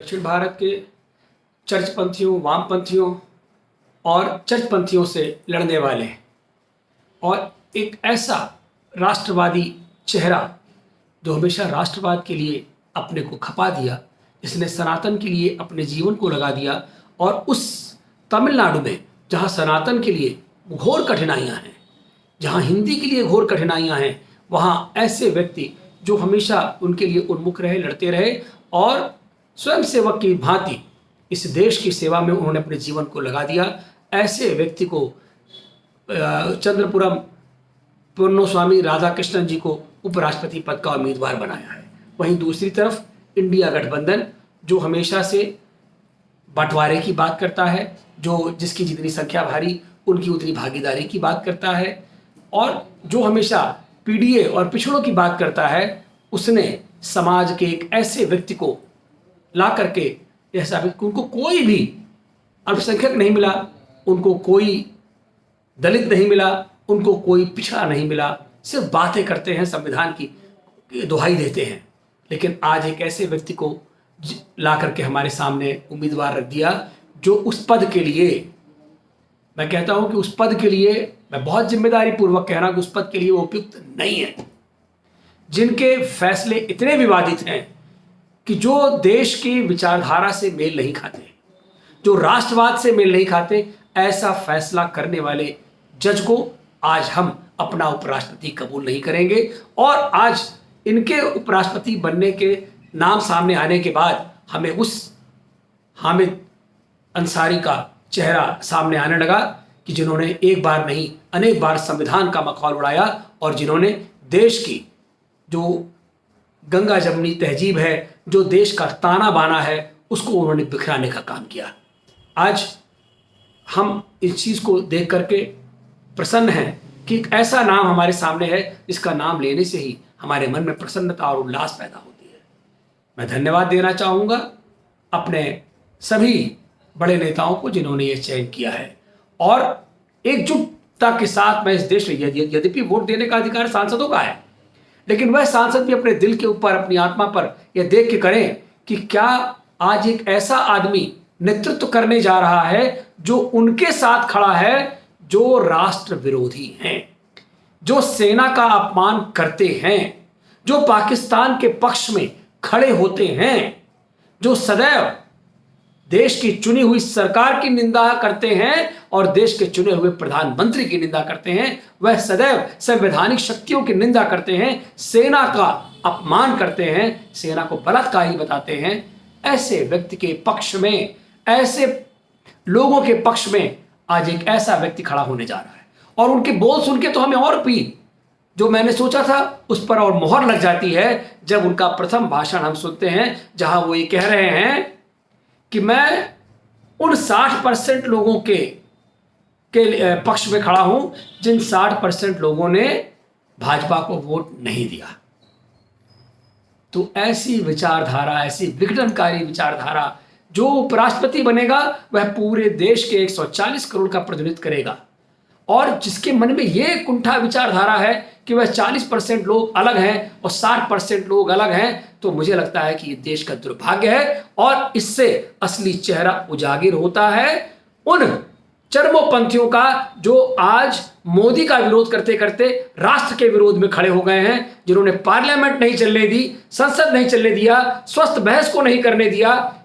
दक्षिण भारत के चर्चपंथियों, वामपंथियों और चर्चपंथियों से लड़ने वाले और एक ऐसा राष्ट्रवादी चेहरा जो हमेशा राष्ट्रवाद के लिए अपने को खपा दिया, इसने सनातन के लिए अपने जीवन को लगा दिया। और उस तमिलनाडु में जहाँ सनातन के लिए घोर कठिनाइयाँ हैं, जहाँ हिंदी के लिए घोर कठिनाइयाँ हैं, वहाँ ऐसे व्यक्ति जो हमेशा उनके लिए उन्मुख रहे, लड़ते रहे और स्वयं सेवक की भांति इस देश की सेवा में उन्होंने अपने जीवन को लगा दिया। ऐसे व्यक्ति को चंद्रपुरम पूर्णस्वामी राधाकृष्णन जी को उपराष्ट्रपति पद का उम्मीदवार बनाया है। वहीं दूसरी तरफ इंडिया गठबंधन जो हमेशा से बंटवारे की बात करता है, जो जिसकी जितनी संख्या भारी उनकी उतनी भागीदारी की बात करता है और जो हमेशा पीडीए और पिछड़ों की बात करता है, उसने समाज के एक ऐसे व्यक्ति को ला करके यह साबित कि उनको कोई भी अल्पसंख्यक नहीं मिला, उनको कोई दलित नहीं मिला, उनको कोई पिछड़ा नहीं मिला, सिर्फ बातें करते हैं, संविधान की दुहाई देते हैं। लेकिन आज एक ऐसे व्यक्ति को ला करके हमारे सामने उम्मीदवार रख दिया जो उस पद के लिए, मैं कहता हूं कि उस पद के लिए, मैं बहुत जिम्मेदारी पूर्वक कह रहा हूं कि उस पद के लिए वो उपयुक्त नहीं है, जिनके फैसले इतने विवादित हैं कि जो देश की विचारधारा से मेल नहीं खाते, जो राष्ट्रवाद से मेल नहीं खाते, ऐसा फैसला करने वाले जज को आज हम अपना उपराष्ट्रपति कबूल नहीं करेंगे। और आज इनके उपराष्ट्रपति बनने के नाम सामने आने के बाद हमें उस हामिद अंसारी का चेहरा सामने आने लगा कि जिन्होंने एक बार नहीं अनेक बार संविधान का मखौल उड़ाया और जिन्होंने देश की जो गंगा जमनी तहजीब है, जो देश का ताना बाना है, उसको उन्होंने बिखराने का काम किया। आज हम इस चीज़ को देख करके प्रसन्न हैं कि एक ऐसा नाम हमारे सामने है जिसका नाम लेने से ही हमारे मन में प्रसन्नता और उल्लास पैदा होती है। मैं धन्यवाद देना चाहूँगा अपने सभी बड़े नेताओं को जिन्होंने ये चयन किया है और एकजुटता के साथ मैं इस देश में, यद्यपि वोट देने का अधिकार सांसदों का है, लेकिन वह सांसद भी अपने दिल के ऊपर, अपनी आत्मा पर यह देख के करें कि क्या आज एक ऐसा आदमी नेतृत्व करने जा रहा है जो उनके साथ खड़ा है, जो राष्ट्र विरोधी हैं, जो सेना का अपमान करते हैं, जो पाकिस्तान के पक्ष में खड़े होते हैं, जो सदैव देश की चुनी हुई सरकार की निंदा करते हैं और देश के चुने हुए प्रधानमंत्री की निंदा करते हैं। वह सदैव संवैधानिक शक्तियों की निंदा करते हैं, सेना का अपमान करते हैं, सेना को बलात्कारी बताते हैं। ऐसे व्यक्ति के पक्ष में, ऐसे लोगों के पक्ष में आज एक ऐसा व्यक्ति खड़ा होने जा रहा है और उनके बोल सुन के तो हमें और भी, जो मैंने सोचा था उस पर और मोहर लग जाती है जब उनका प्रथम भाषण हम सुनते हैं जहां वो ये कह रहे हैं कि मैं उन 60% लोगों के पक्ष में खड़ा हूं जिन 60% लोगों ने भाजपा को वोट नहीं दिया। तो ऐसी विचारधारा, ऐसी विघटनकारी विचारधारा, जो उपराष्ट्रपति बनेगा वह पूरे देश के 140 करोड़ का प्रतिनिधित्व करेगा और जिसके मन में यह कुंठा विचारधारा है कि वह 40% लोग अलग हैं और 60% लोग अलग हैं, तो मुझे लगता है कि ये देश का दुर्भाग्य है। और इससे असली चेहरा उजागर होता है उन चरमोपंथियों का जो आज मोदी का विरोध करते करते राष्ट्र के विरोध में खड़े हो गए हैं, जिन्होंने पार्लियामेंट नहीं चलने दी, संसद नहीं चलने दिया, स्वस्थ बहस को नहीं करने दिया।